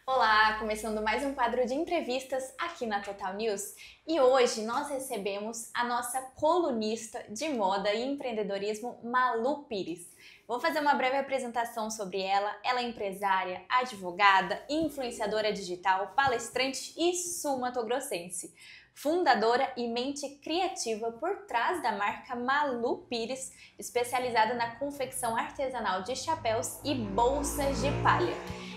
Olá, começando mais um quadro de entrevistas aqui na Total News e hoje nós recebemos a nossa colunista de moda e empreendedorismo, Malu Pires. Vou fazer uma breve apresentação sobre ela. Ela é empresária, advogada, influenciadora digital, palestrante e sul-mato-grossense. Fundadora e mente criativa por trás da marca Malu Pires, especializada na confecção artesanal de chapéus e bolsas de palha.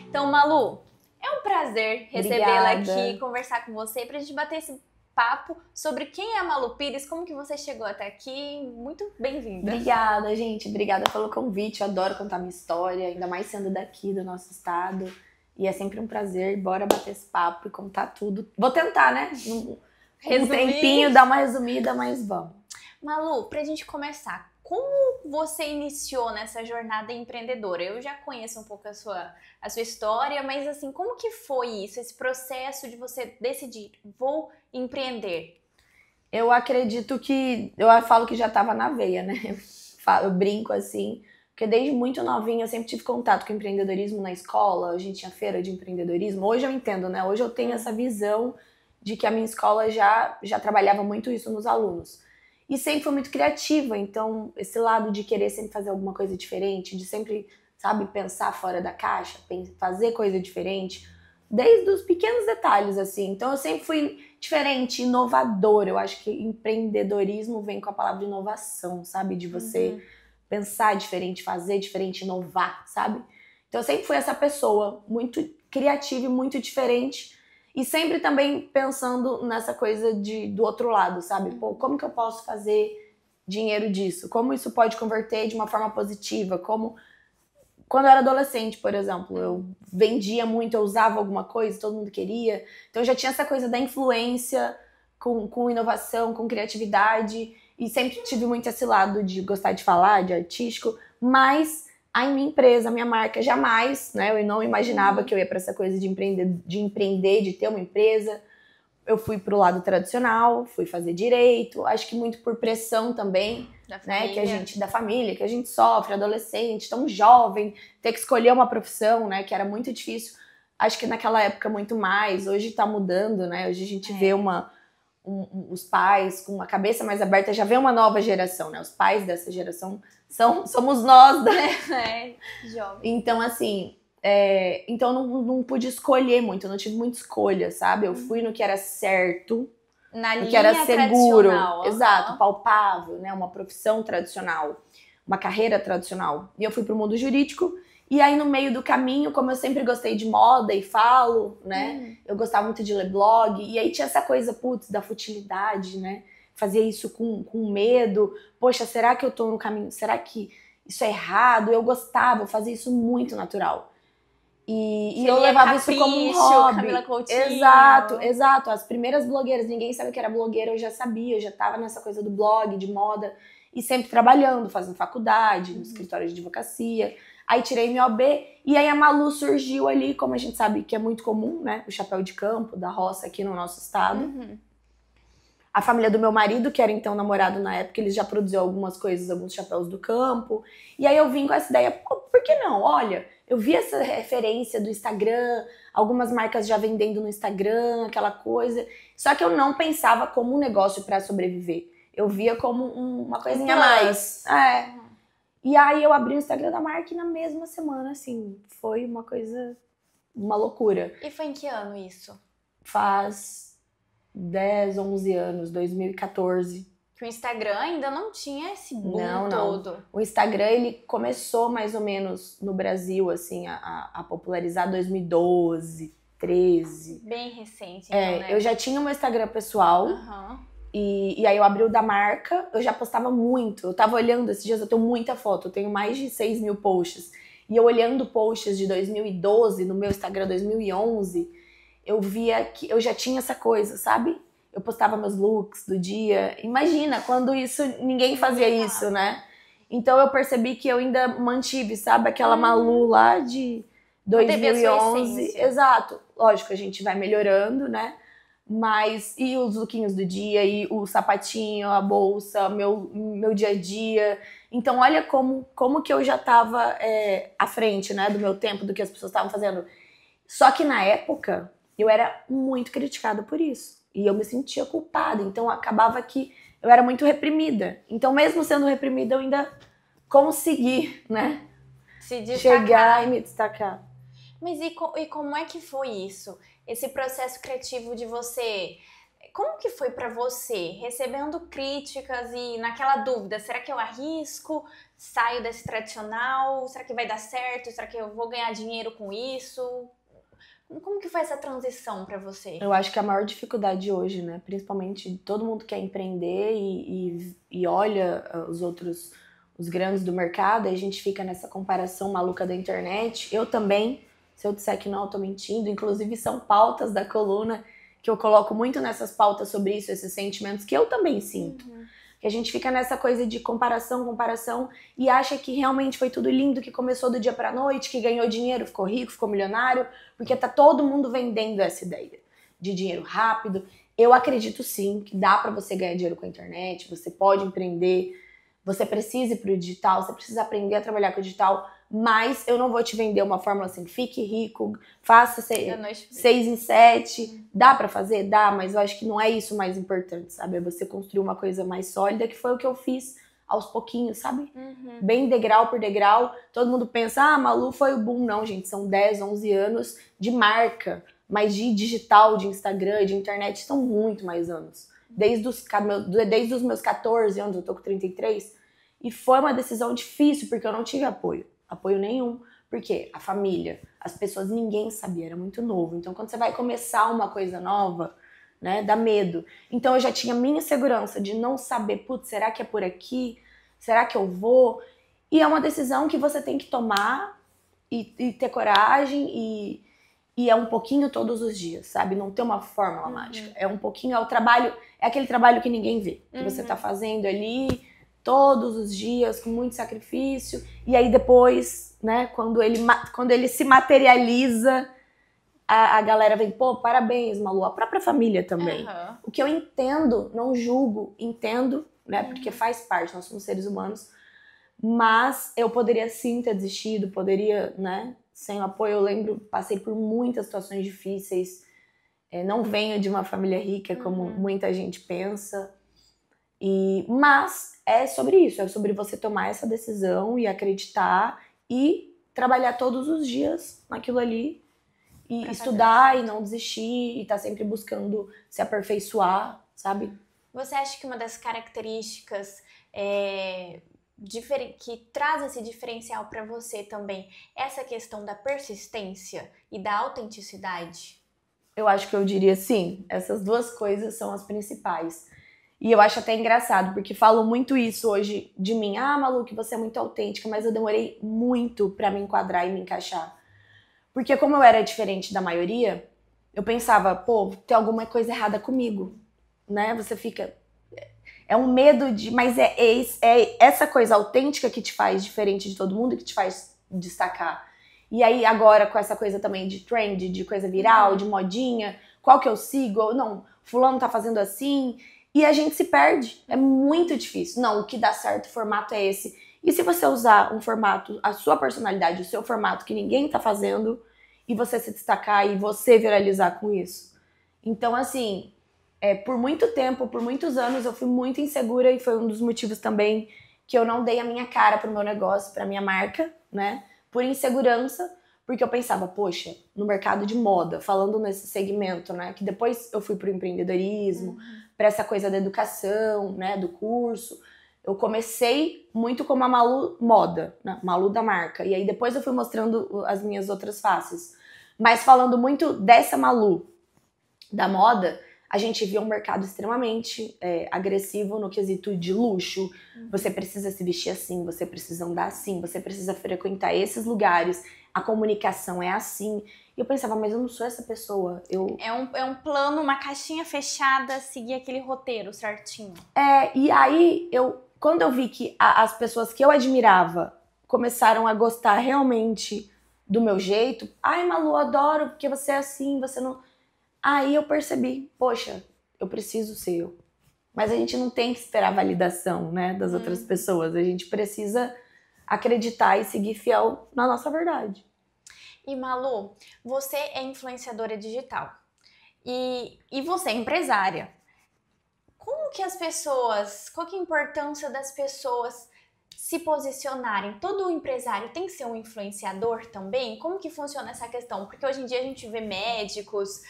Então, Malu, é um prazer recebê-la aqui, conversar com você, pra gente bater esse papo sobre quem é a Malu Pires, como que você chegou até aqui. Muito bem-vinda. Obrigada, gente. Obrigada pelo convite. Eu adoro contar minha história, ainda mais sendo daqui do nosso estado. E é sempre um prazer. Bora bater esse papo e contar tudo. Vou tentar, né? Um tempinho, dar uma resumida, mas vamos. Malu, pra gente começar, como você iniciou nessa jornada empreendedora? Eu já conheço um pouco a sua história, mas assim, como que foi isso, esse processo de você decidir, vou empreender? Eu acredito que, eu falo que já estava na veia, né? Eu brinco assim, porque desde muito novinha eu sempre tive contato com empreendedorismo na escola, a gente tinha feira de empreendedorismo. Hoje eu entendo, né? Hoje eu tenho essa visão de que a minha escola já trabalhava muito isso nos alunos. E sempre foi muito criativa, então esse lado de querer sempre fazer alguma coisa diferente, de sempre, sabe, pensar fora da caixa, fazer coisa diferente, desde os pequenos detalhes, assim. Então eu sempre fui diferente, inovadora. Eu acho que empreendedorismo vem com a palavra inovação, sabe? De você pensar diferente, fazer diferente, inovar, sabe? Então eu sempre fui essa pessoa muito criativa e muito diferente. E sempre também pensando nessa coisa do outro lado, sabe? Pô, como que eu posso fazer dinheiro disso? Como isso pode converter de uma forma positiva? Como... Quando eu era adolescente, por exemplo, eu vendia muito, eu usava alguma coisa, todo mundo queria. Então eu já tinha essa coisa da influência com inovação, com criatividade. E sempre tive muito esse lado de gostar de falar, de artístico. Mas a minha empresa, a minha marca, jamais, né? Eu não imaginava que eu ia para essa coisa de empreender, de ter uma empresa. Eu fui pro lado tradicional, fui fazer direito, acho que muito por pressão também, né? Da família, que a gente sofre, adolescente, tão jovem, ter que escolher uma profissão, né? Que era muito difícil. Acho que naquela época muito mais, hoje tá mudando, né? Hoje a gente vê os pais com a cabeça mais aberta, já vê uma nova geração, né? Os pais dessa geração somos nós, né? Jovem. Então, assim, então eu não pude escolher muito, eu não tive muita escolha, sabe? Eu fui no que era certo, no que era seguro, exato, palpável, né? Uma profissão tradicional, uma carreira tradicional. E eu fui pro mundo jurídico. E aí, no meio do caminho, como eu sempre gostei de moda e falo, né? Eu gostava muito de ler blog. E aí tinha essa coisa, putz, da futilidade, né? Fazia isso com medo. Poxa, será que eu tô no caminho? Será que isso é errado? Eu gostava, eu fazia isso muito natural. E eu levava isso como um hobby. Camila Coutinho. Exato. As primeiras blogueiras, ninguém sabe o que era blogueira, eu já sabia. Eu já tava nessa coisa do blog, de moda. E sempre trabalhando, fazendo faculdade, no escritório de advocacia. Aí tirei minha OAB, e aí a Malu surgiu ali, como a gente sabe que é muito comum, né? O chapéu de campo, da roça aqui no nosso estado. A família do meu marido, que era então namorado na época, eles já produziu algumas coisas, alguns chapéus do campo. E aí eu vim com essa ideia, pô, por que não? Olha, eu vi essa referência do Instagram, algumas marcas já vendendo no Instagram, aquela coisa. Só que eu não pensava como um negócio para sobreviver. Eu via como uma coisinha a mais. E aí eu abri o Instagram da marca e na mesma semana, assim, foi uma coisa, uma loucura. E foi em que ano isso? Faz 10, 11 anos, 2014. Que o Instagram ainda não tinha esse boom todo. O Instagram, ele começou mais ou menos no Brasil, assim, a popularizar 2012, 13. Bem recente, então, né? Eu já tinha um Instagram pessoal. E aí eu abri o da marca, eu já postava muito. Eu tava olhando, esses dias eu tenho muita foto, eu tenho mais de 6 mil posts. E eu olhando posts de 2012, no meu Instagram 2011, eu via que eu já tinha essa coisa, sabe? Eu postava meus looks do dia. Imagina, quando ninguém fazia isso, né? Então eu percebi que eu ainda mantive, sabe? Aquela Malu lá de 2011. Exato. Lógico, a gente vai melhorando, né? Mas, e os lookinhos do dia, e o sapatinho, a bolsa, meu dia a dia. Então, olha como que eu já tava à frente, né, do meu tempo, do que as pessoas estavam fazendo. Só que na época, eu era muito criticada por isso. E eu me sentia culpada. Então, acabava que eu era muito reprimida. Então, mesmo sendo reprimida, eu ainda consegui, né? Se destacar. Chegar e me destacar. Mas e como é que foi isso? Esse processo criativo de você... Como que foi pra você, recebendo críticas e naquela dúvida, será que eu arrisco, saio desse tradicional, será que vai dar certo, será que eu vou ganhar dinheiro com isso? Como que foi essa transição pra você? Eu acho que a maior dificuldade hoje, né, principalmente todo mundo quer empreender e olha os grandes do mercado, e a gente fica nessa comparação maluca da internet. Eu também, se eu disser que não, eu tô mentindo, inclusive são pautas da coluna que eu coloco muito nessas pautas sobre isso, esses sentimentos que eu também sinto. Que a gente fica nessa coisa de comparação, e acha que realmente foi tudo lindo, que começou do dia pra noite, que ganhou dinheiro, ficou rico, ficou milionário, porque tá todo mundo vendendo essa ideia de dinheiro rápido. Eu acredito sim que dá pra você ganhar dinheiro com a internet, você pode empreender, você precisa ir pro digital, você precisa aprender a trabalhar com o digital, mas eu não vou te vender uma fórmula assim, fique rico, faça 6 em 7, dá pra fazer? Dá, mas eu acho que não é isso o mais importante, sabe? É você construir uma coisa mais sólida, que foi o que eu fiz aos pouquinhos, sabe? Bem degrau por degrau, todo mundo pensa, Malu foi o boom. Não, gente, são 10, 11 anos de marca, mas de digital, de Instagram, de internet, são muito mais anos. Desde os meus 14 anos, eu tô com 33, e foi uma decisão difícil, porque eu não tive apoio nenhum, porque a família, as pessoas, ninguém sabia, era muito novo. Então, quando você vai começar uma coisa nova, né, dá medo. Então, eu já tinha minha segurança de não saber, putz, será que é por aqui? Será que eu vou? E é uma decisão que você tem que tomar e ter coragem e é um pouquinho todos os dias, sabe? Não tem uma fórmula mágica. É um pouquinho, é o trabalho, é aquele trabalho que ninguém vê, que você tá fazendo ali todos os dias, com muito sacrifício, e aí depois, né, quando ele se materializa, a galera vem, pô, parabéns, Malu, a própria família também. O que eu entendo, não julgo, entendo, né, porque faz parte, nós somos seres humanos, mas eu poderia sim ter desistido, poderia, né, sem apoio. Eu lembro, passei por muitas situações difíceis, não venho de uma família rica, como muita gente pensa, mas é sobre isso, é sobre você tomar essa decisão e acreditar e trabalhar todos os dias naquilo ali e estudar e não desistir e estar sempre buscando se aperfeiçoar, sabe? Você acha que uma das características que traz esse diferencial para você também é essa questão da persistência e da autenticidade? Eu acho que eu diria sim, essas duas coisas são as principais. E eu acho até engraçado, porque falam muito isso hoje de mim. Malu, que você é muito autêntica, mas eu demorei muito pra me enquadrar e me encaixar. Porque como eu era diferente da maioria, eu pensava, pô, tem alguma coisa errada comigo, né? Você fica... É um medo de... Mas é essa coisa autêntica que te faz diferente de todo mundo e que te faz destacar. E aí agora com essa coisa também de trend, de coisa viral, de modinha, qual que eu sigo? Não, fulano tá fazendo assim... E a gente se perde, é muito difícil. Não, o que dá certo, o formato é esse. E se você usar um formato, a sua personalidade, o seu formato que ninguém tá fazendo, e você se destacar e você viralizar com isso? Então, assim, por muito tempo, por muitos anos, eu fui muito insegura e foi um dos motivos também que eu não dei a minha cara pro meu negócio, pra minha marca, né? Por insegurança, porque eu pensava, poxa, no mercado de moda, falando nesse segmento, né? Que depois eu fui pro empreendedorismo, para essa coisa da educação, né, do curso. Eu comecei muito como a Malu moda, né, Malu da marca. E aí depois eu fui mostrando as minhas outras faces. Mas falando muito dessa Malu da moda, a gente viu um mercado extremamente agressivo no quesito de luxo. Você precisa se vestir assim, você precisa andar assim, você precisa frequentar esses lugares, a comunicação é assim. E eu pensava, mas eu não sou essa pessoa. É um plano, uma caixinha fechada, seguir aquele roteiro certinho. E aí, quando eu vi que as pessoas que eu admirava começaram a gostar realmente do meu jeito, Malu, adoro, porque você é assim, você não... Aí eu percebi, poxa, eu preciso ser eu. Mas a gente não tem que esperar a validação, né, das outras pessoas. A gente precisa acreditar e seguir fiel na nossa verdade. E Malu, você é influenciadora digital e você é empresária. Como que as pessoas, qual que é a importância das pessoas se posicionarem? Todo empresário tem que ser um influenciador também? Como que funciona essa questão? Porque hoje em dia a gente vê médicos,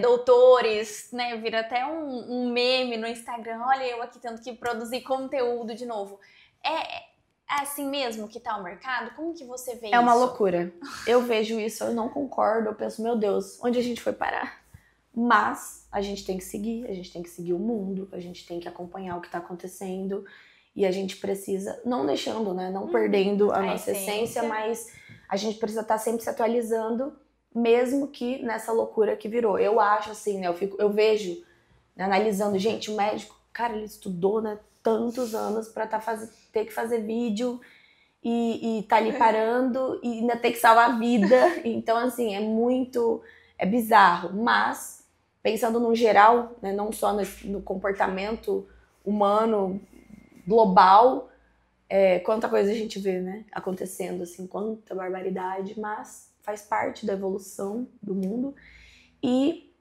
doutores, né? Vira até um meme no Instagram. Olha eu aqui tendo que produzir conteúdo de novo. É assim mesmo que tá o mercado? Como que você vê isso? É uma loucura. Eu vejo isso, eu não concordo. Eu penso, meu Deus, onde a gente foi parar? Mas a gente tem que seguir o mundo, a gente tem que acompanhar o que tá acontecendo. E a gente precisa, não deixando, né, não perdendo a nossa essência, mas a gente precisa estar sempre se atualizando, mesmo que nessa loucura que virou. Eu acho assim, né, eu vejo, né, analisando, gente, o médico, cara, ele estudou, né, tantos anos pra ter que fazer vídeo e tá ali parando e ainda ter que salvar a vida. Então, assim, é bizarro. Mas, pensando no geral, né, não só no comportamento humano, global, quanta coisa a gente vê, né, acontecendo, assim, quanta barbaridade, mas faz parte da evolução do mundo. E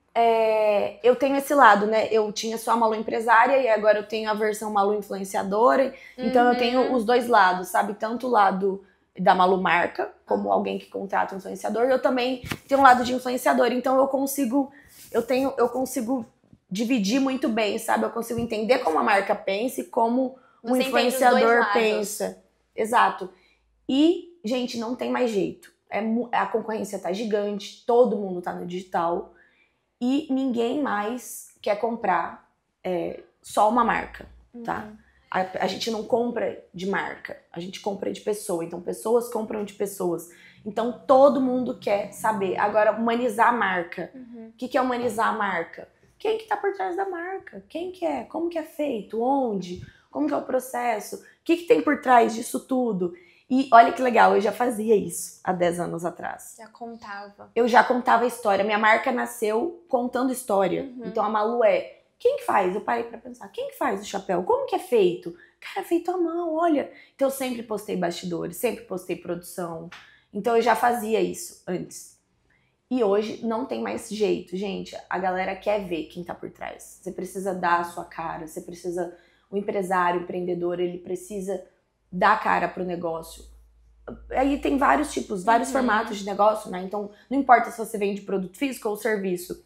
eu tenho esse lado, né, eu tinha só a Malu empresária e agora eu tenho a versão Malu influenciadora, então eu tenho os dois lados, sabe, tanto o lado da Malu marca, como alguém que contrata um influenciador, e eu também tenho um lado de influenciador, então eu consigo dividir muito bem, sabe, eu consigo entender como a marca pensa e como um influenciador pensa. Exato. E, gente, não tem mais jeito. A concorrência tá gigante, todo mundo tá no digital e ninguém mais quer comprar só uma marca, tá? A gente não compra de marca, a gente compra de pessoa. Então, pessoas compram de pessoas. Então, todo mundo quer saber. Agora, humanizar a marca. O que é humanizar a marca? Quem que tá por trás da marca? Quem que é? Como que é feito? Onde? Como que é o processo? O que tem por trás disso tudo? E olha que legal, eu já fazia isso há 10 anos atrás. Já contava. Eu já contava a história. Minha marca nasceu contando história. Então a Malu quem que faz? Eu parei pra pensar. Quem que faz o chapéu? Como que é feito? Cara, é feito à mão, olha. Então eu sempre postei bastidores, sempre postei produção. Então eu já fazia isso antes. E hoje não tem mais jeito, gente. A galera quer ver quem tá por trás. Você precisa dar a sua cara, você precisa... O empresário, o empreendedor, ele precisa dar cara pro negócio. Aí tem vários tipos, vários formatos de negócio, né? Então, não importa se você vende produto físico ou serviço.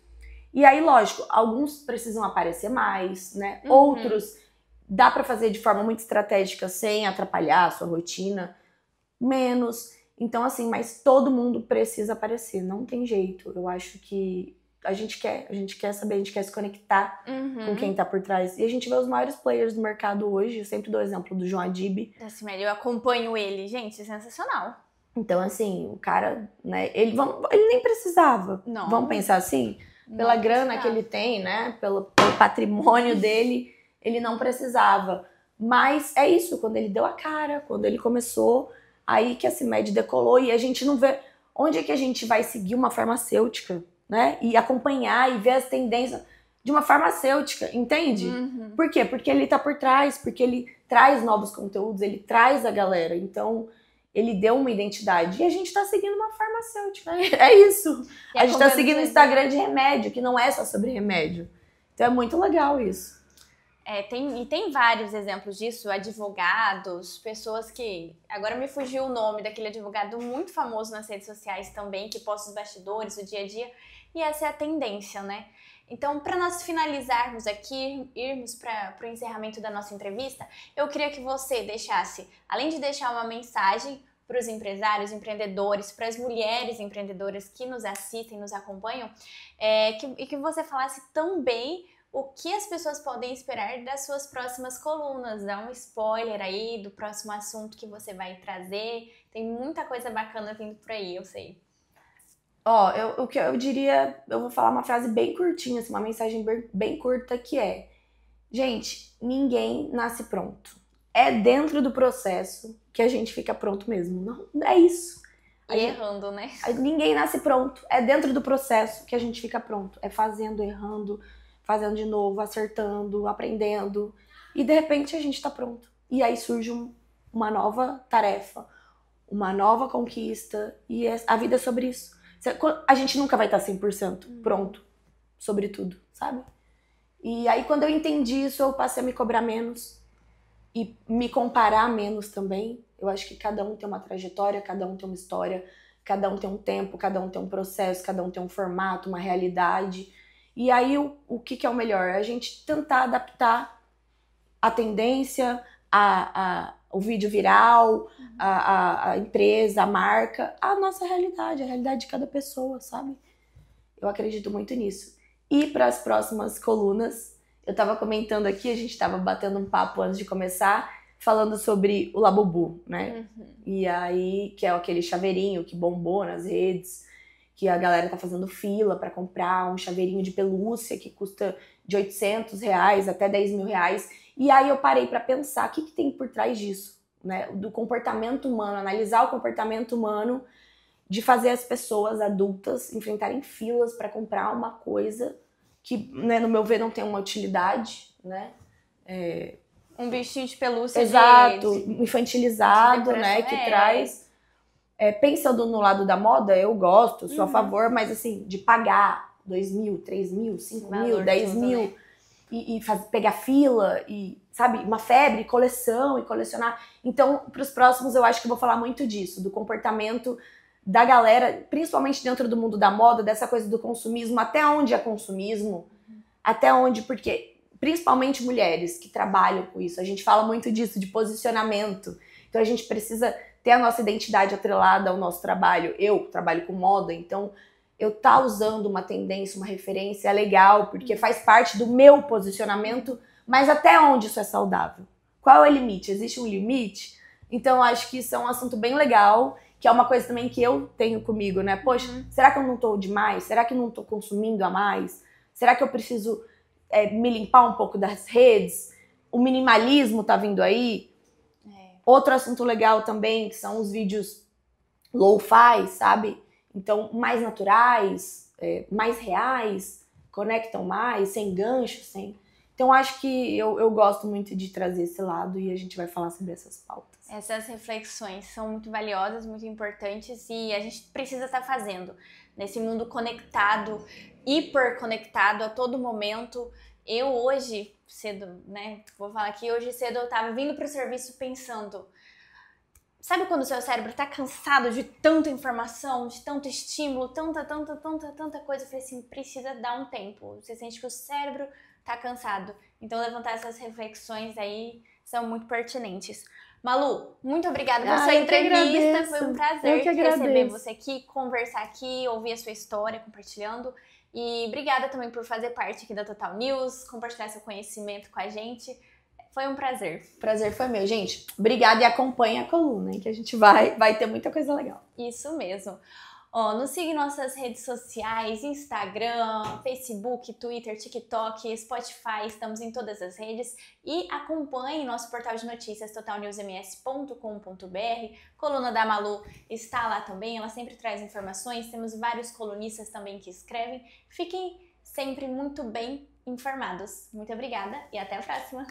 E aí, lógico, alguns precisam aparecer mais, né? Outros dá pra fazer de forma muito estratégica, sem atrapalhar a sua rotina. Menos. Então, assim, mas todo mundo precisa aparecer. Não tem jeito. Eu acho que a gente quer saber, a gente quer se conectar com quem tá por trás. E a gente vê os maiores players do mercado hoje. Eu sempre dou o exemplo do João Adib. Assim, eu acompanho ele. Gente, sensacional. Então, assim, o cara, né, ele nem precisava. Não. Vamos pensar assim? Pela grana que ele tem, né, pelo patrimônio dele, ele não precisava. Mas é isso, quando ele deu a cara, quando ele começou, aí que a CIMED decolou e a gente não vê onde é que a gente vai seguir uma farmacêutica, né? E acompanhar e ver as tendências de uma farmacêutica, entende? Por quê? Porque ele tá por trás, porque ele traz novos conteúdos, ele traz a galera. Então, ele deu uma identidade. E a gente tá seguindo uma farmacêutica. É isso. A gente tá seguindo o Instagram de remédio, que não é só sobre remédio. Então, é muito legal isso. Tem vários exemplos disso, advogados, pessoas que... Agora me fugiu o nome daquele advogado muito famoso nas redes sociais também, que posta os bastidores, o dia a dia. E essa é a tendência, né? Então, para nós finalizarmos aqui, irmos para o encerramento da nossa entrevista, eu queria que você deixasse, além de deixar uma mensagem para os empresários, empreendedores, para as mulheres empreendedoras que nos assistem, nos acompanham, que você falasse também o que as pessoas podem esperar das suas próximas colunas. Dá um spoiler aí do próximo assunto que você vai trazer. Tem muita coisa bacana vindo por aí, eu sei. O que eu diria, eu vou falar uma frase bem curtinha, assim, uma mensagem bem curta, que é: gente, ninguém nasce pronto. É dentro do processo que a gente fica pronto mesmo. Não, é isso. Errando, né? Ninguém nasce pronto. É dentro do processo que a gente fica pronto. É fazendo, errando, fazendo de novo, acertando, aprendendo. E de repente a gente tá pronto. E aí surge uma nova tarefa, uma nova conquista. E a vida é sobre isso. A gente nunca vai estar 100% pronto sobre tudo, sabe? E aí, quando eu entendi isso, eu passei a me cobrar menos e me comparar menos também. Eu acho que cada um tem uma trajetória, cada um tem uma história, cada um tem um tempo, cada um tem um processo, cada um tem um formato, uma realidade. E aí, o que é o melhor? A gente tentar adaptar a tendência, o vídeo viral, a empresa, a marca, a nossa realidade, a realidade de cada pessoa, sabe? Eu acredito muito nisso. E para as próximas colunas, eu estava comentando aqui, a gente estava batendo um papo antes de começar, falando sobre o Labubu, né? E aí, que é aquele chaveirinho que bombou nas redes, que a galera tá fazendo fila para comprar um chaveirinho de pelúcia que custa de R$800 até R$10.000. E aí eu parei para pensar o que tem por trás disso, né? Do comportamento humano, analisar o comportamento humano de fazer as pessoas adultas enfrentarem filas para comprar uma coisa que, né, no meu ver, não tem uma utilidade, né? Um bichinho de pelúcia. Exato, infantilizado, né? Que traz... pensando no lado da moda, eu gosto, sou a favor, mas assim, de pagar 2.000, 3.000, 5.000, 10.000, né? E pegar fila, e, sabe, uma febre, coleção e colecionar. Então, para os próximos, eu acho que eu vou falar muito disso, do comportamento da galera, principalmente dentro do mundo da moda, dessa coisa do consumismo, até onde é consumismo, até onde, porque principalmente mulheres que trabalham com isso, a gente fala muito disso, de posicionamento. Então a gente precisa ter a nossa identidade atrelada ao nosso trabalho. Eu trabalho com moda, então eu tá usando uma tendência, uma referência é legal, porque faz parte do meu posicionamento, mas até onde isso é saudável? Qual é o limite? Existe um limite? Então eu acho que isso é um assunto bem legal, que é uma coisa também que eu tenho comigo, né? Poxa, será que eu não tô demais? Será que eu não tô consumindo a mais? Será que eu preciso me limpar um pouco das redes? O minimalismo tá vindo aí? Outro assunto legal também, que são os vídeos low-fi, sabe? Então, mais naturais, mais reais, conectam mais, sem gancho, sem... Então, acho que eu gosto muito de trazer esse lado e a gente vai falar sobre essas pautas. Essas reflexões são muito valiosas, muito importantes e a gente precisa estar fazendo. Nesse mundo conectado, hiperconectado a todo momento. Eu hoje, cedo, né, vou falar aqui, hoje cedo eu tava vindo pro serviço pensando... Sabe quando o seu cérebro tá cansado de tanta informação, de tanto estímulo, tanta coisa? Eu falei assim, precisa dar um tempo. Você sente que o cérebro tá cansado. Então levantar essas reflexões aí são muito pertinentes. Malu, muito obrigada por sua entrevista. Foi um prazer receber você aqui, conversar aqui, ouvir a sua história, compartilhando. E obrigada também por fazer parte aqui da Total News, compartilhar seu conhecimento com a gente. Foi um prazer. Prazer foi meu, gente. Obrigada e acompanhe a coluna, hein, que a gente vai ter muita coisa legal. Isso mesmo. Ó, nos siga em nossas redes sociais, Instagram, Facebook, Twitter, TikTok, Spotify, estamos em todas as redes. E acompanhe nosso portal de notícias totalnewsms.com.br. Coluna da Malu está lá também, ela sempre traz informações. Temos vários colunistas também que escrevem. Fiquem sempre muito bem informados. Muito obrigada e até a próxima!